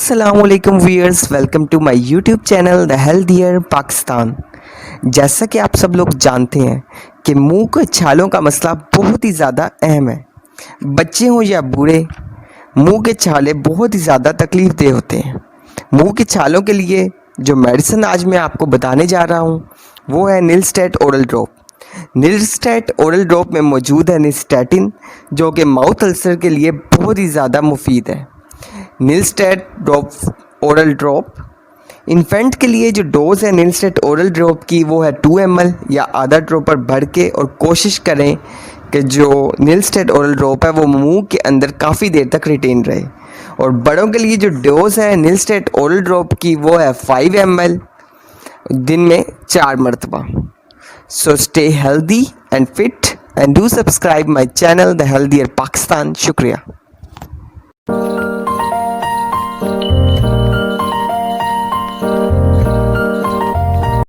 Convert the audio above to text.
अस्सलाम वालेकुम viewers, welcome to my YouTube channel the healthier Pakistan. जैसा कि आप सब लोग जानते हैं कि मुंह के छालों का मसला बहुत ही ज़्यादा अहम है। बच्चे हों या बूढ़े, मुंह के छाले बहुत ही ज़्यादा तकलीफ़ देह होते हैं। मुंह के छालों के लिए जो मेडिसिन आज मैं आपको बताने जा रहा हूँ वो है निलस्टेट ओरल ड्रॉप। निलस्टेट ओरल ड्रॉप में मौजूद है निस्टेटिन, जो कि माउथ अल्सर के लिए बहुत ही ज़्यादा मुफीद है। निलस्टेट ड्रॉप ओरल ड्रॉप इन्फेंट के लिए जो डोज़ है निलस्टेट ओरल ड्रॉप की वो है 2 ml या आधा ड्रॉपर भर के, और कोशिश करें कि जो निलस्टेट ओरल ड्रॉप है वो मुंह के अंदर काफ़ी देर तक रिटेन रहे। और बड़ों के लिए जो डोज़ है निलस्टेट ओरल ड्रॉप की वो है 5 ml दिन में 4 मरतबा। So stay healthy and fit and do subscribe my channel the healthier Pakistan. शुक्रिया।